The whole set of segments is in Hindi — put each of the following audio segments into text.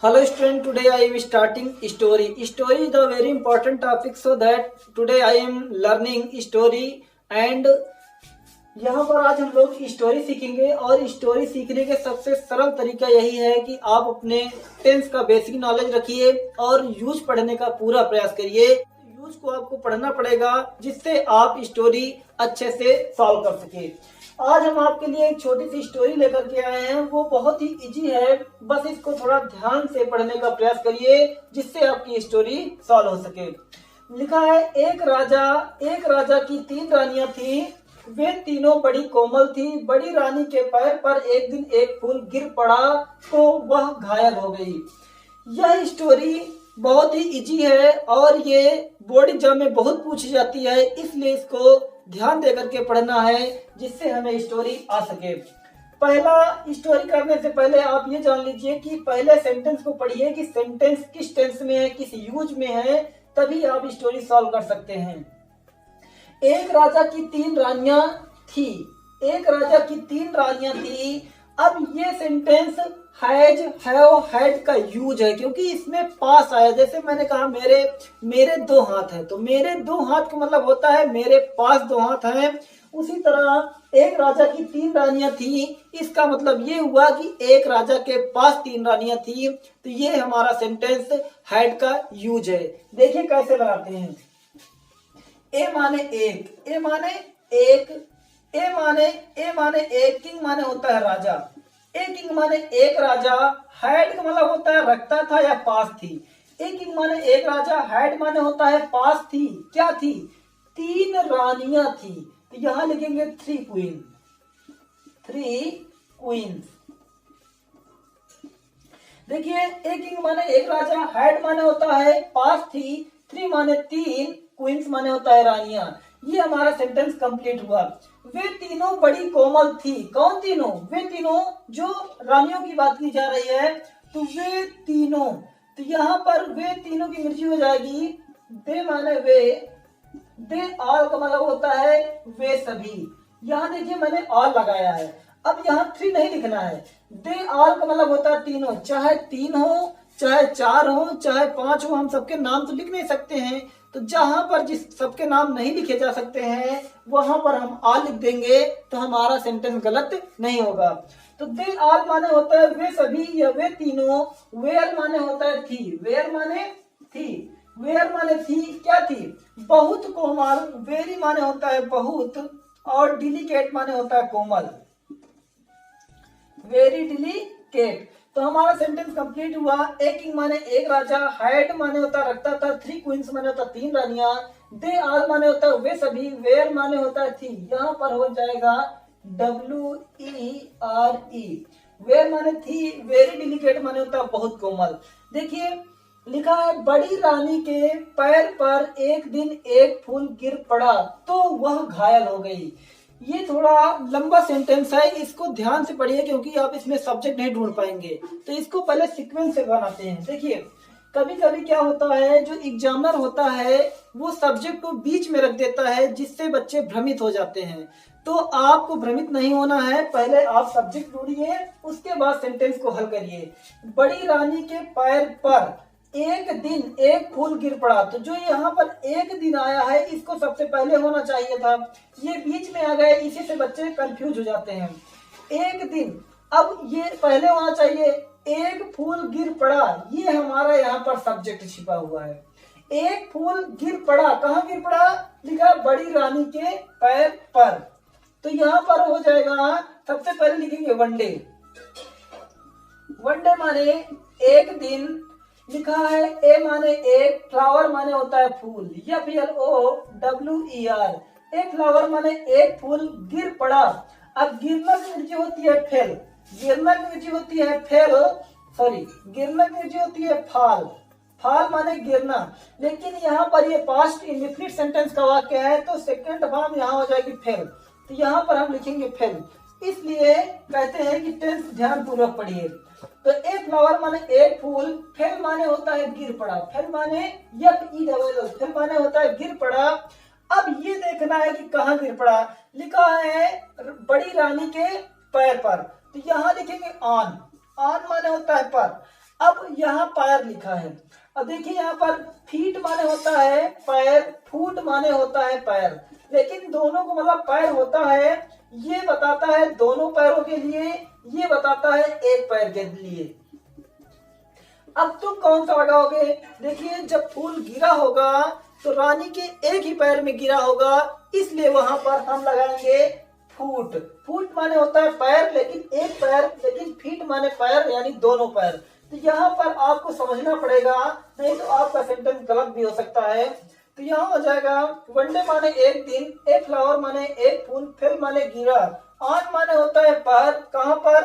Hello student, today I am starting story. Story is a very important topic, so that today I am learning story and यहाँ पर आज हम लोग स्टोरी सीखेंगे। और स्टोरी सीखने के सबसे सरल तरीका यही है कि आप अपने टेंस का बेसिक नॉलेज रखिए और यूज पढ़ने का पूरा प्रयास करिए। यूज को आपको पढ़ना पड़ेगा जिससे आप स्टोरी अच्छे से सॉल्व कर सके। आज हम आपके लिए एक छोटी सी स्टोरी लेकर के आए हैं, वो बहुत ही इजी है, बस इसको थोड़ा ध्यान से पढ़ने का प्रयास करिए जिससे आपकी स्टोरी सॉल्व हो सके। लिखा है, एक राजा की 3 रानियां थी। वे तीनों बड़ी कोमल थी। बड़ी रानी के पैर पर एक दिन एक फूल गिर पड़ा तो वह घायल हो गई। यह स्टोरी बहुत ही इजी है और ये बोर्ड एग्जाम में बहुत पूछी जाती है, इसलिए इसको ध्यान देकर के पढ़ना है जिससे हमें स्टोरी आ सके। पहला स्टोरी करने से पहले आप ये जान लीजिए कि पहले सेंटेंस को पढ़िए कि सेंटेंस किस टेंस में है, किस यूज में है, तभी आप स्टोरी सॉल्व कर सकते हैं। एक राजा की 3 रानियां थी। एक राजा की 3 रानियां थी। अब ये सेंटेंस हैज, हैव, हैड का यूज है क्योंकि इसमें पास आया। जैसे मैंने कहा मेरे 2 हाथ हैं, तो मेरे 2 हाथ का मतलब होता है मेरे पास 2 हाथ हैं। उसी तरह एक राजा की 3 रानियां थी, इसका मतलब ये हुआ कि एक राजा के पास 3 रानियां थी। तो ये हमारा सेंटेंस हैड का यूज है। देखिए कैसे बनाते हैं। ए माने एक, ए माने एक, ए माने एक, किंग माने होता है राजा। ए किंग माने एक राजा। हैड का मतलब होता है रखता था या पास थी। ए किंग माने एक राजा, हैड माने होता है पास थी। क्या थी? 3 रानियां थी। तो यहां लिखेंगे 3 क्वीन, 3 क्वींस। देखिए, ए किंग माने एक राजा, हैड माने होता है पास थी, 3 माने 3, क्वींस माने होता है रानियां। ये हमारा सेंटेंस कंप्लीट हुआ। वे तीनों बड़ी कोमल थी। कौन तीनों? वे तीनों, जो रानियों की बात की जा रही है। तो वे तीनों, तो यहाँ पर वे तीनों की मर्जी हो जाएगी। दे माने वे, दे ऑल का मतलब होता है वे सभी। यहाँ देखिए मैंने ऑल लगाया है। अब यहाँ 3 नहीं लिखना है। दे ऑल का मतलब होता है तीनों, चाहे 3 हो, चाहे 4 हो, चाहे 5 हो, हम सबके नाम तो लिख नहीं सकते हैं। तो जहां पर जिस सबके नाम नहीं लिखे जा सकते हैं वहां पर हम ऑल लिख देंगे तो हमारा सेंटेंस गलत नहीं होगा। तो दे ऑल माने होता है वे सभी या वे तीनों। वेयर माने होता है थी, वेयर माने थी, वेयर माने थी, क्या थी? बहुत कोमल। वेरी माने होता है बहुत और डिलिकेट माने होता है कोमल, वेरी डिलिकेट। तो हमारा सेंटेंस कंप्लीट हुआ। एक किंग माने एक राजा, हैड माने होता रखता था, 3 क्वींस माने होता 3 रानियां, दे ऑल माने होता वे सभी, वेयर माने होता थी। यहाँ पर हो जाएगा WERE। वेयर माने थी, वेरी डिलिकेट माने होता बहुत कोमल। देखिए लिखा है, बड़ी रानी के पैर पर एक दिन एक फूल गिर पड़ा तो वह घायल हो गई। ये थोड़ा लंबा सेंटेंस है, इसको ध्यान से पढ़िए क्योंकि आप इसमें सब्जेक्ट नहीं ढूंढ पाएंगे। तो इसको पहले सीक्वेंस से बनाते हैं। देखिए कभी कभी क्या होता है, जो एग्जामिनर होता है वो सब्जेक्ट को बीच में रख देता है जिससे बच्चे भ्रमित हो जाते हैं। तो आपको भ्रमित नहीं होना है, पहले आप सब्जेक्ट ढूंढिए, उसके बाद सेंटेंस को हल करिए। बड़ी रानी के पैर पर एक दिन एक फूल गिर पड़ा। तो जो यहाँ पर एक दिन आया है इसको सबसे पहले होना चाहिए था, ये बीच में आ गए, इसी से बच्चे कंफ्यूज हो जाते हैं। एक दिन, अब ये पहले होना चाहिए। एक फूल गिर पड़ा, ये हमारा यहाँ पर सब्जेक्ट छिपा हुआ है। एक फूल गिर पड़ा, कहाँ गिर पड़ा? लिखा बड़ी रानी के पैर पर। तो यहाँ पर हो जाएगा, सबसे पहले लिखेंगे वनडे। वनडे माने एक दिन। लिखा है ए माने एक, फ्लावर माने होता है फूल, FLOWER। एक फ्लावर माने एक फूल गिर पड़ा। अब गिरना की ऊंची होती है फेल, गिरना की ऊंची होती है फेल, सॉरी गिरना की ऊंची होती है फाल, फाल माने गिरना। लेकिन यहाँ पर ये पास्ट इंडेफिनिट सेंटेंस का वाक्य है तो सेकंड फॉर्म यहाँ हो जाएगी फेल। तो यहाँ पर हम लिखेंगे फेल। इसलिए कहते हैं कि टेंस ध्यान पूर्वक पढ़िए। तो एक फ्लावर माने एक फूल, फेल माने होता है गिर पड़ा, फेल माने FELL, फेल माने होता है गिर पड़ा। अब ये देखना है कि कहाँ गिर पड़ा। लिखा है बड़ी रानी के पैर पर, तो यहाँ लिखेंगे ऑन, ऑन माने होता है पर। अब यहाँ पैर लिखा है। अब देखिए यहाँ पर फीट माने होता है पैर, फुट माने होता है पैर, लेकिन दोनों को मतलब पैर होता है, ये बताता है दोनों पैरों के लिए, ये बताता है एक पैर के लिए। अब तुम कौन सा लगाओगे? देखिए जब फूल गिरा होगा तो रानी के एक ही पैर में गिरा होगा, इसलिए वहां पर हम लगाएंगे फूट। फूट माने होता है पैर, लेकिन एक पैर, लेकिन फीट माने पैर यानी दोनों पैर। तो यहाँ पर आपको समझना पड़ेगा, नहीं तो आपका सेंटेंस गलत भी हो सकता है। तो यहाँ हो जाएगा वन डे माने एक दिन, ए फ्लावर माने एक फूल, फेल माने गिरा, ऑन माने होता है पैर, कहाँ पर?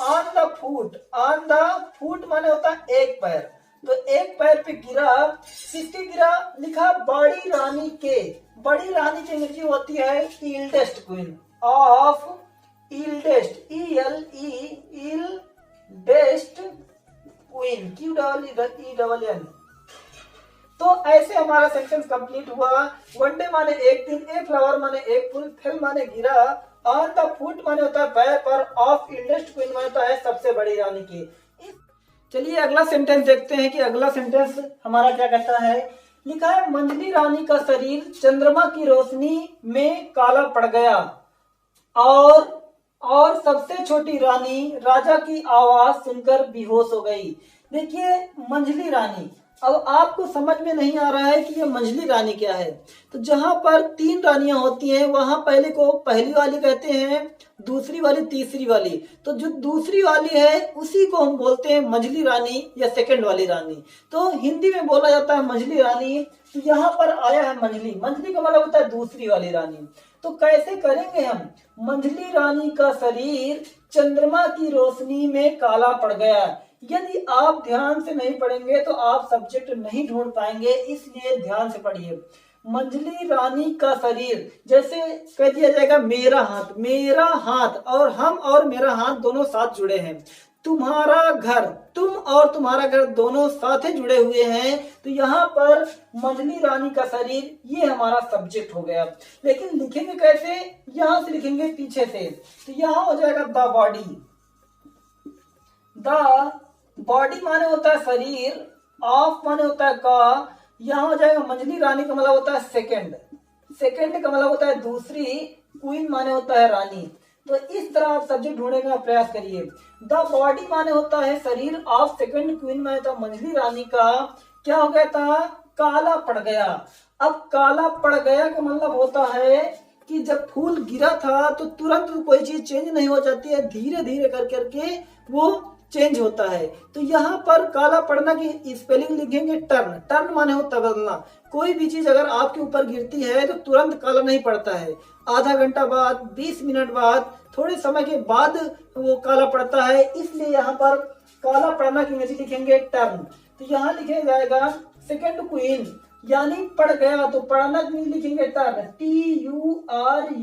On the foot. On the फूट माने होता है एक पैर, तो एक पैर पे गिरा। किसके गिरा? लिखा बड़ी रानी के। बड़ी रानी की अंग्रेजी होती है इल्डेस्ट क्वीन ऑफ, इल्डेस्ट, इल्डेस्ट क्वीन, QEEN। तो ऐसे हमारा सेंटेंस कंप्लीट हुआ। वन डे माने एक दिन, ए फ्लावर माने एक फूल, फेल माने गिरा, ऑन द फुट माने होता है पैर पर, ऑफ इल्डेस्ट क्वीन माने होता है सबसे बड़ी रानी की। चलिए अगला सेंटेंस देखते हैं कि अगला सेंटेंस हमारा क्या कहता है। लिखा है मंझली रानी का शरीर चंद्रमा की रोशनी में काला पड़ गया, और सबसे छोटी रानी राजा की आवाज सुनकर बेहोश हो गई। देखिए मंझली रानी, अब आपको समझ में नहीं आ रहा है कि ये मंझली रानी क्या है। तो जहां पर तीन रानियां होती हैं वहां पहले को पहली वाली कहते हैं, दूसरी वाली तीसरी वाली। तो जो दूसरी वाली है उसी को हम बोलते हैं मंझली रानी या सेकंड वाली रानी। तो हिंदी में बोला जाता है मंझली रानी। तो यहाँ पर आया है मंझली, मंझली का मतलब होता है दूसरी वाली रानी। तो कैसे करेंगे हम? मंझली रानी का शरीर चंद्रमा की रोशनी में काला पड़ गया। यदि आप ध्यान से नहीं पढ़ेंगे तो आप सब्जेक्ट नहीं ढूंढ पाएंगे, इसलिए ध्यान से पढ़िए। मंझली रानी का शरीर, जैसे कह दिया जाएगा मेरा हाथ, मेरा हाथ और हम और मेरा हाथ दोनों साथ जुड़े हैं। तुम्हारा घर, तुम और तुम्हारा घर दोनों साथ ही जुड़े हुए हैं। तो यहाँ पर मंझली रानी का शरीर ये हमारा सब्जेक्ट हो गया। लेकिन लिखेंगे कैसे? यहाँ से लिखेंगे पीछे से। तो यहाँ हो जाएगा द बॉडी। द बॉडी माने होता है शरीर, ऑफ माने होता है का, यहाँ हो जाएगा मंझली रानी का मतलब होता है सेकंड, सेकंड का मतलब होता है दूसरी, क्वीन माने होता है रानी। तो इस तरह आप सब्जेक्ट ढूंढने का प्रयास करिए। द बॉडी माने होता है शरीर, ऑफ सेकंड, क्वीन माने होता है मंझली रानी का क्या हो गया था? काला पड़ गया। अब काला पड़ गया का मतलब होता है कि जब फूल गिरा था तो तुरंत कोई चीज चेंज नहीं हो जाती है, धीरे धीरे कर करके वो चेंज होता है। तो यहाँ पर काला पड़ना की स्पेलिंग लिखेंगे टर्न। टर्न माने होता है बदलना। कोई भी चीज अगर आपके ऊपर गिरती है तो तुरंत काला नहीं पड़ता है, आधा घंटा बाद, 20 मिनट बाद, थोड़े समय के बाद वो काला पड़ता है। इसलिए यहाँ पर काला पड़ना की अंग्रेजी लिखेंगे टर्न। तो यहाँ लिखे जाएगा सेकंड क्वीन, यानी पड़ गया, तो पढ़ना नहीं लिखेंगे टर्न, TURNED।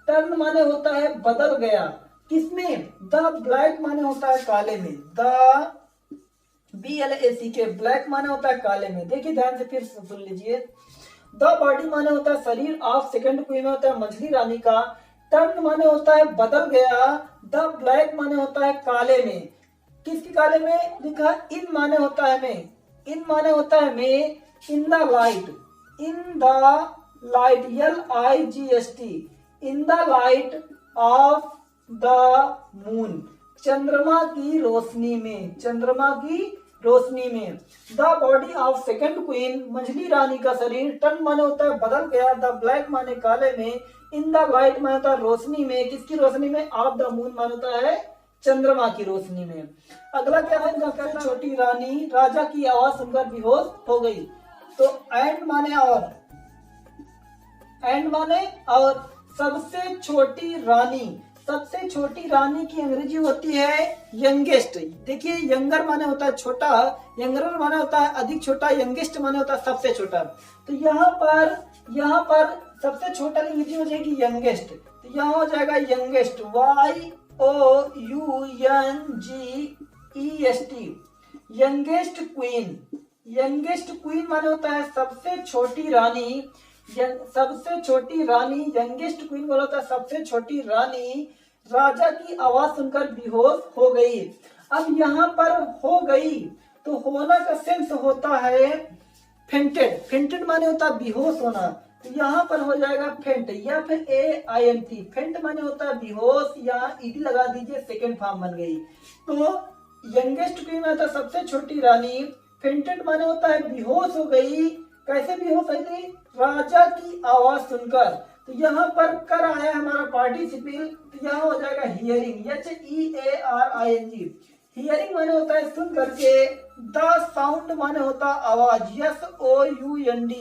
टर्न माने होता है बदल गया। किसमें? द ब्लैक माने होता है काले में, द BLACK, ब्लैक माने होता है काले में। देखिए ध्यान से फिर सुन लीजिए। द बॉडी माने होता है शरीर, ऑफ सेकंड क्वीन होता है मंझली रानी का, टर्न माने होता है बदल गया, द ब्लैक माने होता है काले में। किसके काले में? लिखा इन माने होता है में, इन माने होता है में, in the light, in the light, LIGHT, in the light of the moon, चंद्रमा की रोशनी में, चंद्रमा की रोशनी में। The body of second queen, मंझली रानी का शरीर, टर्न माने होता है बदल गया, द ब्लैक माने काले में, इन द लाइट माने होता है रोशनी में। किसकी रोशनी में? ऑफ द मून माने होता है चंद्रमा की रोशनी में। अगला क्या है? कहना छोटी रानी राजा की आवाज सुनकर बेहोश हो गई। तो एंड माने और, एंड माने और, सबसे छोटी रानी, सबसे छोटी रानी की अंग्रेजी होती है यंगेस्ट। देखिए यंगर माने होता है छोटा, यंगर माने होता है अधिक छोटा, यंगेस्ट माने होता है सबसे छोटा। तो यहाँ पर सबसे छोटा की अंग्रेजी हो जाएगी यंगेस्ट। तो यहाँ हो जाएगा youngest, YOUNGEST, youngest queen. Youngest queen माने होता है सबसे छोटी रानी, सबसे छोटी रानी, यंगेस्ट क्वीन बोला होता है सबसे छोटी रानी, राजा की आवाज सुनकर बेहोश हो गई। अब यहाँ पर हो गई, तो होना का सेंस होता है फेंटेड। फेंटेड माने होता है बेहोश होना, तो यहाँ पर हो जाएगा फेंट या फिर AINT। फेंट माने होता है बेहोश, या ईडी लगा दीजिए, सेकेंड फॉर्म बन गई। तो यंगेस्ट क्वीन में था सबसे छोटी रानी। फेंटेड माने होता है बेहोश हो गई। कैसे बेहोश हो गई? राजा की आवाज सुनकर। तो यहाँ पर कर आया हमारा पार्टिसिपल, तो यहाँ हो जाएगा हियरिंग, HEARING। हियरिंग माने होता है सुन करके। द साउंड माने होता है आवाज, SOUND।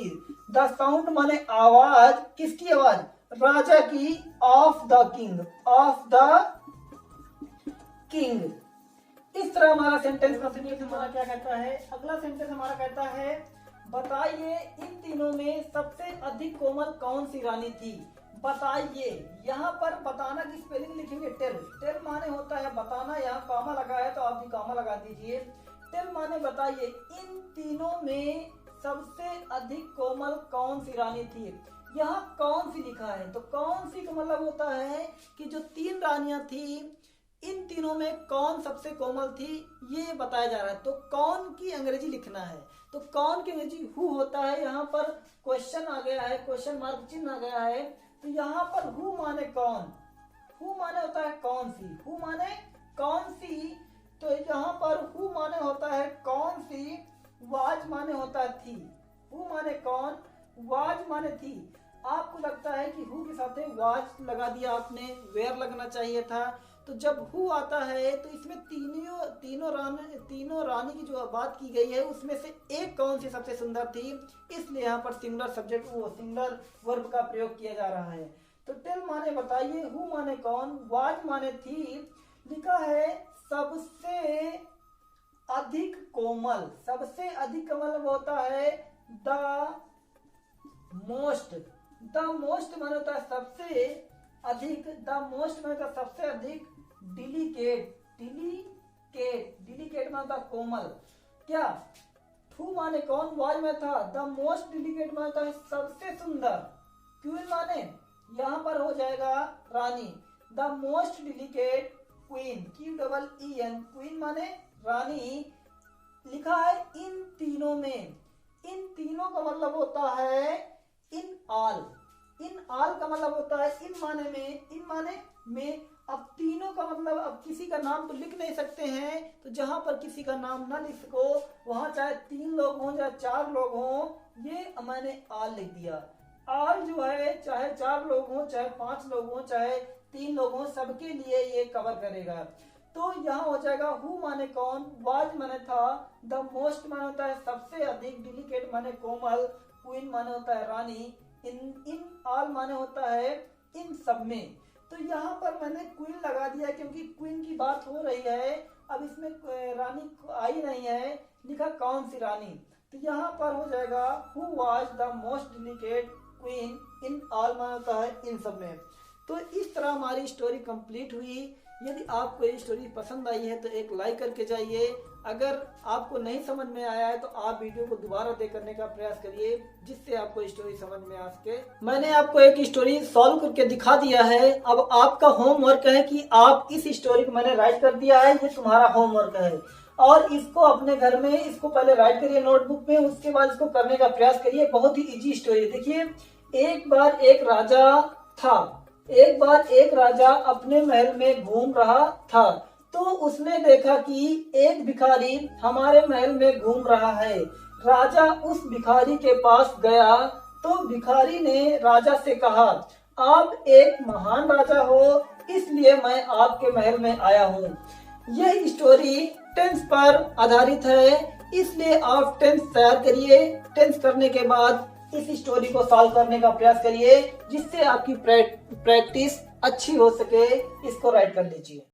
द साउंड माने आवाज, किसकी आवाज? राजा की। Of the king, of the king. इस तरह हमारा सेंटेंस कंटिन्यूएशन हमारा क्या कहता है? अगला सेंटेंस हमारा कहता है बताइए इन तीनों में सबसे अधिक कोमल कौन सी रानी थी? बताइए, यहाँ पर बताना की स्पेलिंग लिखेंगे टेल। टेल माने होता है बताना, यहाँ कॉमा लगा है तो आप भी कॉमा लगा दीजिए। टेल माने बताइए इन तीनों में सबसे अधिक कोमल कौन सी रानी थी। यहाँ कौन सी लिखा है, तो कौन सी का मतलब होता है कि जो तीन रानियां थी, इन तीनों में कौन सबसे कोमल थी, ये बताया जा रहा है। तो कौन की अंग्रेजी लिखना है, तो कौन की अंग्रेजी हु होता है। यहाँ पर क्वेश्चन आ गया है, क्वेश्चन मार्क चिन्ह आ गया है। तो यहाँ पर हु माने कौन, हु माने होता है कौन सी, हु माने कौन सी। तो यहाँ पर हु माने होता है कौन सी, वाज माने होता है थी। हु माने कौन, वाज माने थी। आपको लगता है कि हु के साथ वाज लगा दिया आपने, वेयर लगना चाहिए था। तो जब हु आता है तो इसमें तीनों रानी की जो बात की गई है उसमें से एक कौन सी सबसे सुंदर थी, इसलिए यहाँ पर सिंगुलर सब्जेक्ट सिंगुलर वर्ब का प्रयोग किया जा रहा है। तो टेल माने बताइए, हु माने कौन, वाज माने थी। लिखा है सबसे अधिक कोमल। सबसे अधिक कोमल होता है द मोस्ट। द मोस्ट माने होता है सबसे अधिक, द मोस्ट में होता सबसे अधिक। डिलिकेट, डिलिकेट में होता कोमल। क्या? हु माने कौन, वाज में था। द मोस्ट डिलिकेट में होता है सबसे सुंदर। क्वीन माने यहाँ पर हो जाएगा रानी। The most delicate queen, QEEN, queen माने रानी। लिखा है इन तीनों में। इन तीनों का मतलब होता है इन ऑल। इन ऑल का मतलब होता है इन माने में, इन माने में। अब तीनों का मतलब, अब किसी का नाम तो लिख नहीं सकते हैं, तो जहां पर किसी का नाम ना लिख सको वहां चाहे 3 लोग हों चाहे 4 लोग हों, ये मैंने ऑल लिख दिया। ऑल जो है चाहे 4 लोग हों चाहे 5 लोग हों चाहे 3 लोग हों, सबके लिए ये कवर करेगा। तो यहाँ हो जाएगा हु माने कौन, वाज माने था, द मोस्ट माने होता है सबसे अधिक, डिलिकेट माने कोमल, क्वीन माने होता है रानी, इन ऑल माने होता है इन सब में। तो यहाँ पर मैंने क्वीन लगा दिया क्योंकि क्वीन की बात हो रही है। अब इसमें रानी आई नहीं है, लिखा कौन सी रानी। तो यहाँ पर हो जाएगा who was the most delicate queen in all माने होता है इन सब में। तो इस तरह हमारी स्टोरी कंप्लीट हुई। यदि आपको ये स्टोरी पसंद आई है तो एक लाइक करके जाइए। अगर आपको नहीं समझ में आया है तो आप वीडियो को दोबारा देख करने का प्रयास करिए, जिससे आपको स्टोरी समझ में आ सके। मैंने आपको एक स्टोरी सॉल्व करके दिखा दिया है। अब आपका होमवर्क है कि आप इस स्टोरी को मैंने राइट कर दिया है, ये तुम्हारा होमवर्क है। और इसको अपने घर में इसको पहले राइट करिए नोटबुक में, उसके बाद इसको करने का प्रयास करिए। बहुत ही इजी स्टोरी। देखिए, एक बार एक राजा था। एक बार एक राजा अपने महल में घूम रहा था, तो उसने देखा कि एक भिखारी हमारे महल में घूम रहा है। राजा उस भिखारी के पास गया तो भिखारी ने राजा से कहा, आप एक महान राजा हो, इसलिए मैं आपके महल में आया हूँ। यह स्टोरी टेंस पर आधारित है, इसलिए आप टेंस तैयार करिए। टेंस करने के बाद इस स्टोरी को सॉल्व करने का प्रयास करिए, जिससे आपकी प्रैक्टिस अच्छी हो सके। इसको राइट कर लीजिए।